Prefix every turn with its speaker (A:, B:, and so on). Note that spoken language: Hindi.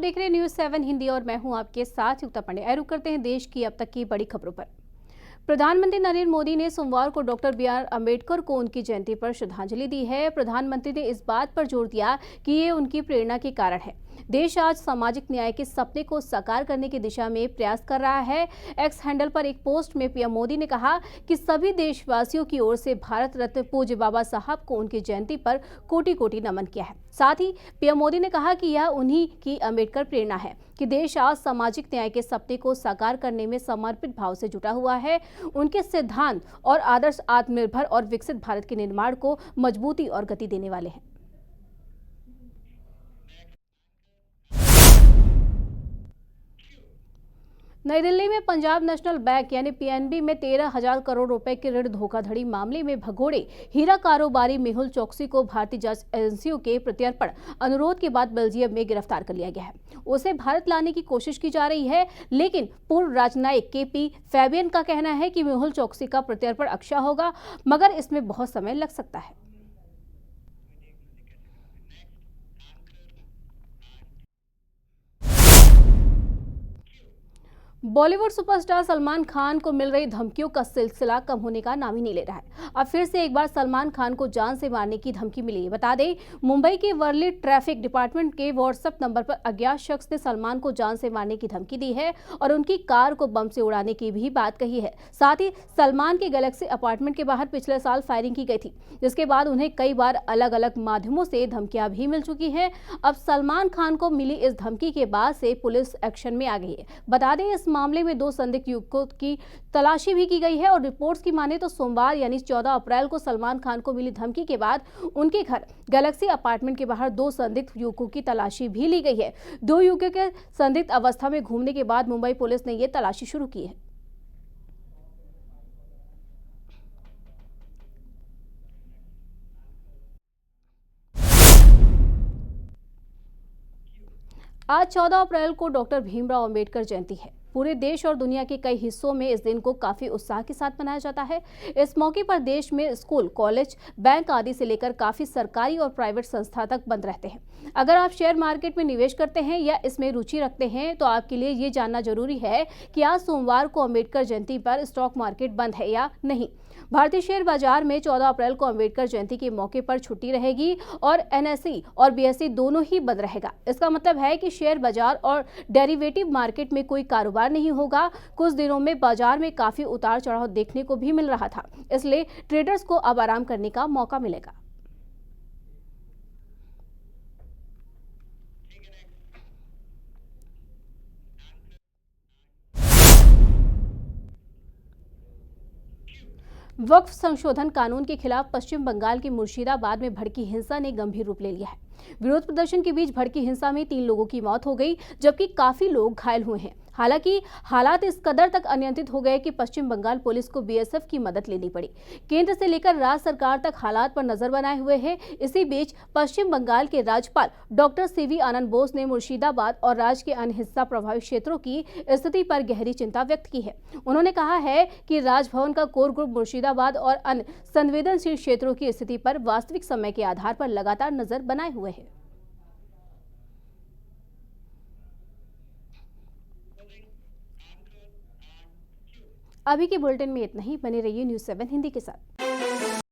A: देख रहे हैं न्यूज़ 7 हिंदी और मैं हूं आपके साथ युक्ता पांडे। रुक करते हैं देश की अब तक की बड़ी खबरों पर। प्रधानमंत्री नरेंद्र मोदी ने सोमवार को डॉक्टर बी.आर. अम्बेडकर को उनकी जयंती पर श्रद्धांजलि दी है। प्रधानमंत्री ने इस बात पर जोर दिया कि ये उनकी प्रेरणा के कारण है। देश आज सामाजिक न्याय के सपने को साकार करने की दिशा में प्रयास कर रहा है। एक्स हैंडल पर एक पोस्ट में पीएम मोदी ने कहा कि सभी देशवासियों की ओर से भारत रत्न पूज्य बाबा साहब को उनकी जयंती पर कोटि कोटि नमन किया है। साथ ही पीएम मोदी ने कहा कि यह उन्हीं की अम्बेडकर प्रेरणा है कि देश आज सामाजिक न्याय के सपने को साकार करने में समर्पित भाव से जुटा हुआ है। उनके सिद्धांत और आदर्श आत्मनिर्भर और विकसित भारत के निर्माण को मजबूती और गति देने वाले हैं। नई दिल्ली में पंजाब नेशनल बैंक यानी पीएनबी में 13,000 करोड़ रुपए के ऋण धोखाधड़ी मामले में भगोड़े हीरा कारोबारी मेहुल चोकसी को भारतीय जांच एजेंसियों के प्रत्यर्पण अनुरोध के बाद बेल्जियम में गिरफ्तार कर लिया गया है। उसे भारत लाने की कोशिश की जा रही है, लेकिन पूर्व राजनयिक केपी फैबियन का कहना है कि मेहुल चोकसी का प्रत्यर्पण अक्षय होगा, मगर इसमें बहुत समय लग सकता है। बॉलीवुड सुपरस्टार सलमान खान को मिल रही धमकियों का सिलसिला कम होने का नाम ही नहीं ले रहा है। अब फिर से एक बार सलमान खान को जान से मारने की धमकी मिली है। बता दें, मुंबई के वर्ली ट्रैफिक डिपार्टमेंट के व्हाट्सएप नंबर पर अज्ञात शख्स ने सलमान को जान से मारने की धमकी दी है और उनकी कार को बम से उड़ाने की भी बात कही है। साथ ही सलमान के गैलेक्सी अपार्टमेंट के बाहर पिछले साल फायरिंग की गई थी, जिसके बाद उन्हें कई बार अलग अलग माध्यमों से धमकियां भी मिल चुकी हैं। अब सलमान खान को मिली इस धमकी के बाद से पुलिस एक्शन में आ गई है। बता दें, इस मामले में 2 संदिग्ध युवकों की तलाशी भी की गई है और रिपोर्ट्स की माने तो सोमवार यानी 14 अप्रैल को सलमान खान को मिली धमकी के बाद उनके घर गैलेक्सी अपार्टमेंट के बाहर 2 संदिग्ध युवकों की तलाशी भी ली गई है। 2 युवकों के संदिग्ध अवस्था में घूमने के बाद मुंबई पुलिस ने यह तलाशी शुरू की है। आज 14 अप्रैल को डॉक्टर भीमराव अंबेडकर जयंती है। पूरे देश और दुनिया के कई हिस्सों में इस दिन को काफी उत्साह के साथ मनाया जाता है। इस मौके पर देश में स्कूल, कॉलेज, बैंक आदि से लेकर काफी सरकारी और प्राइवेट संस्था तक बंद रहते हैं। अगर आप शेयर मार्केट में निवेश करते हैं या इसमें रुचि रखते हैं तो आपके लिए ये जानना जरूरी है कि आज सोमवार को अंबेडकर जयंती पर स्टॉक मार्केट बंद है या नहीं। भारतीय शेयर बाजार में 14 अप्रैल को अंबेडकर जयंती के मौके पर छुट्टी रहेगी और एनएसई और बीएसई दोनों ही बंद रहेगा। इसका मतलब है कि शेयर बाजार और डेरिवेटिव मार्केट में कोई कारोबार नहीं होगा। कुछ दिनों में बाजार में काफी उतार चढ़ाव देखने को भी मिल रहा था, इसलिए ट्रेडर्स को अब आराम करने का मौका मिलेगा। वक्फ संशोधन कानून के खिलाफ पश्चिम बंगाल के मुर्शिदाबाद में भड़की हिंसा ने गंभीर रूप ले लिया है। विरोध प्रदर्शन के बीच भड़की हिंसा में 3 लोगों की मौत हो गई, जबकि काफी लोग घायल हुए हैं। हालांकि हालात इस कदर तक अनियंत्रित हो गए कि पश्चिम बंगाल पुलिस को बीएसएफ की मदद लेनी पड़ी। केंद्र से लेकर राज्य सरकार तक हालात पर नजर बनाए हुए हैं। इसी बीच पश्चिम बंगाल के राज्यपाल डॉक्टर सीवी आनंद बोस ने मुर्शिदाबाद और राज्य के अन्य हिंसा प्रभावित क्षेत्रों की स्थिति पर गहरी चिंता व्यक्त की है। उन्होंने कहा है कि राजभवन का कोर ग्रुप मुर्शिदाबाद और अन्य संवेदनशील क्षेत्रों की स्थिति पर वास्तविक समय के आधार पर लगातार नजर बनाए हुए है। अभी के बुलेटिन में इतना ही। बने रहिए न्यूज़ 7 हिंदी के साथ।